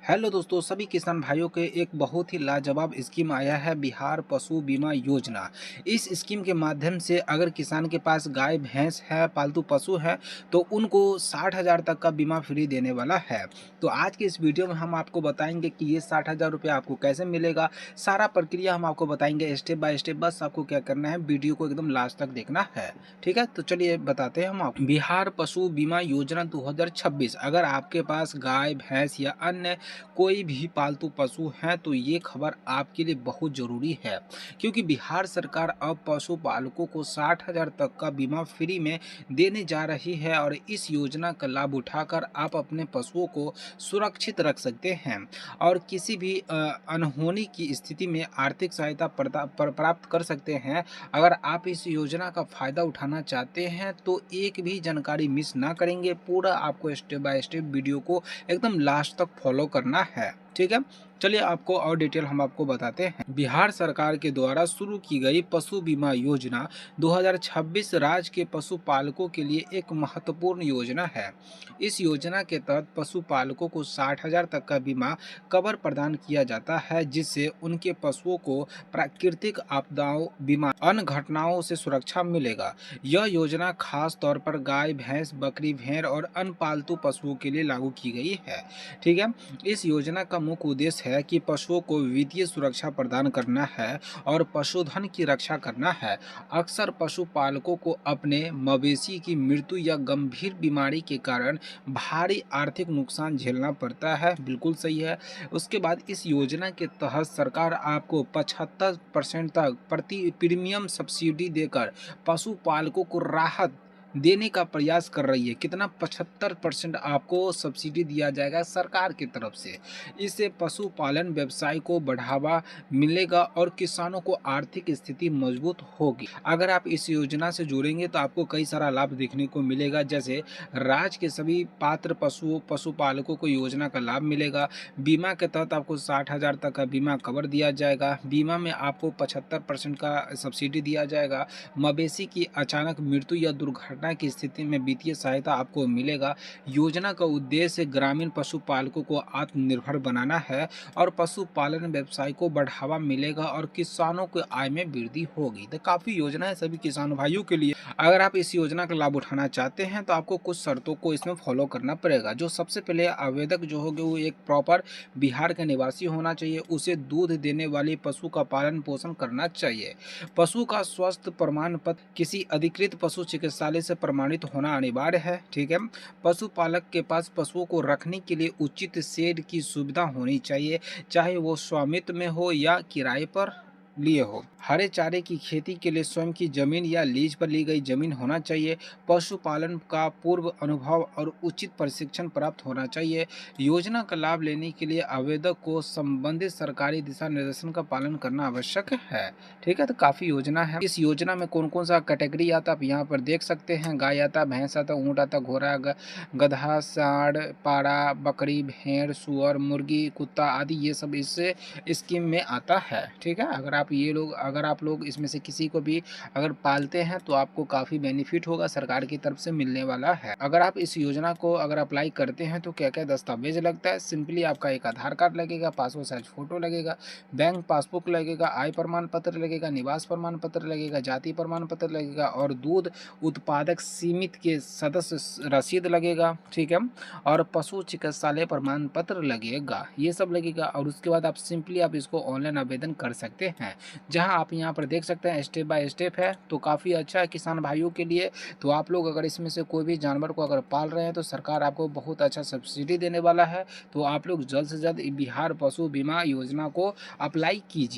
Hello दोस्तों, सभी किसान भाइयों के एक बहुत ही लाजवाब स्कीम आया है बिहार पशु बीमा योजना। इस स्कीम के माध्यम से अगर किसान के पास गाय भैंस है, पालतू पशु है, तो उनको 60,000 तक का बीमा फ्री देने वाला है। तो आज के इस वीडियो में हम आपको बताएंगे कि ये 60,000 रुपये आपको कैसे मिलेगा। सारा प्रक्रिया हम आपको बताएंगे स्टेप बाय स्टेप। बस आपको क्या करना है, वीडियो को एकदम लास्ट तक देखना है। ठीक है, तो चलिए बताते हैं हम आपको। बिहार पशु बीमा योजना 2026, अगर आपके पास गाय भैंस या अन्य कोई भी पालतू पशु हैं तो ये खबर आपके लिए बहुत ज़रूरी है, क्योंकि बिहार सरकार अब पशुपालकों को 60,000 तक का बीमा फ्री में देने जा रही है और इस योजना का लाभ उठाकर आप अपने पशुओं को सुरक्षित रख सकते हैं और किसी भी अनहोनी की स्थिति में आर्थिक सहायता प्राप्त कर सकते हैं। अगर आप इस योजना का फ़ायदा उठाना चाहते हैं तो एक भी जानकारी मिस ना करेंगे, पूरा आपको स्टेप बाय स्टेप वीडियो को एकदम लास्ट तक फॉलो करना है। ठीक है, चलिए आपको और डिटेल हम आपको बताते हैं। बिहार सरकार के द्वारा शुरू की गई पशु बीमा योजना 2026 राज्य के पशुपालकों के लिए एक महत्वपूर्ण योजना है। इस योजना के तहत पशुपालकों को 60,000 तक का बीमा कवर प्रदान किया जाता है, जिससे उनके पशुओं को प्राकृतिक आपदाओं, बीमा, अन्य घटनाओं से सुरक्षा मिलेगा। यह योजना खास तौर पर गाय भैंस, बकरी, भेड़ और अन्य पालतू पशुओं के लिए लागू की गई है। ठीक है, इस योजना का मुख्य उद्देश्य है कि पशुओं को वित्तीय सुरक्षा प्रदान करना है और पशुधन की रक्षा करना है। अक्सर पशुपालकों को अपने मवेशी की मृत्यु या गंभीर बीमारी के कारण भारी आर्थिक नुकसान झेलना पड़ता है। बिल्कुल सही है। उसके बाद इस योजना के तहत सरकार आपको 75% तक प्रति प्रीमियम सब्सिडी देकर पशुपालकों को राहत देने का प्रयास कर रही है। कितना? 75% आपको सब्सिडी दिया जाएगा सरकार की तरफ से। इससे पशुपालन व्यवसाय को बढ़ावा मिलेगा और किसानों को आर्थिक स्थिति मजबूत होगी। अगर आप इस योजना से जुड़ेंगे तो आपको कई सारा लाभ देखने को मिलेगा, जैसे राज्य के सभी पात्र पशुपालकों को योजना का लाभ मिलेगा। बीमा के तहत आपको 60,000 तक का बीमा कवर दिया जाएगा। बीमा में आपको 75% का सब्सिडी दिया जाएगा। मवेशी की अचानक मृत्यु या दुर्घटना की स्थिति में वित्तीय सहायता आपको मिलेगा। योजना का उद्देश्य ग्रामीण पशुपालकों को आत्मनिर्भर बनाना है और पशुपालन व्यवसाय को बढ़ावा मिलेगा और किसानों की आय में वृद्धि होगी। तो काफ़ी योजना है सभी किसान भाइयों के लिए। अगर आप इस योजना का लाभ उठाना चाहते हैं तो आपको कुछ शर्तों को इसमें फॉलो करना पड़ेगा। जो सबसे पहले आवेदक जो होगा वो एक प्रॉपर बिहार का निवासी होना चाहिए। उसे दूध देने वाले पशु का पालन पोषण करना चाहिए। पशु का स्वास्थ्य प्रमाण पत्र किसी अधिकृत पशु चिकित्सालय से प्रमाणित होना अनिवार्य है। ठीक है, पशुपालक के पास पशुओं को रखने के लिए उचित शेड की सुविधा होनी चाहिए, चाहे वो स्वामित्व में हो या किराए पर लिए हो। हरे चारे की खेती के लिए स्वयं की जमीन या लीज पर ली गई जमीन होना चाहिए। पशुपालन का पूर्व अनुभव और उचित प्रशिक्षण प्राप्त होना चाहिए। योजना का लाभ लेने के लिए आवेदक को संबंधित सरकारी दिशा निर्देशन का पालन करना आवश्यक है। ठीक है, तो काफ़ी योजना है। इस योजना में कौन कौन सा कैटेगरी आता है आप यहाँ पर देख सकते हैं। गाय आता, भैंस आता, ऊँट आता, घोड़ा, गधा, सांड, पारा, बकरी, भेड़, सुअर, मुर्गी, कुत्ता आदि ये सब इस स्कीम में आता है। ठीक है, अगर आप लोग इसमें से किसी को भी अगर पालते हैं तो आपको काफ़ी बेनिफिट होगा, सरकार की तरफ से मिलने वाला है। अगर आप इस योजना को अगर अप्लाई करते हैं तो क्या क्या दस्तावेज लगता है? सिंपली आपका एक आधार कार्ड लगेगा, पासपोर्ट साइज फोटो लगेगा, बैंक पासबुक लगेगा, आय प्रमाण पत्र लगेगा, निवास प्रमाण पत्र लगेगा, जाति प्रमाण पत्र लगेगा और दूध उत्पादक समिति के सदस्य रसीद लगेगा। ठीक है, और पशु चिकित्सालय प्रमाण पत्र लगेगा, ये सब लगेगा। और उसके बाद आप सिंपली आप इसको ऑनलाइन आवेदन कर सकते हैं, जहां आप यहां पर देख सकते हैं स्टेप बाय स्टेप है। तो काफ़ी अच्छा है किसान भाइयों के लिए। तो आप लोग अगर इसमें से कोई भी जानवर को अगर पाल रहे हैं तो सरकार आपको बहुत अच्छा सब्सिडी देने वाला है। तो आप लोग जल्द से जल्द बिहार पशु बीमा योजना को अप्लाई कीजिए।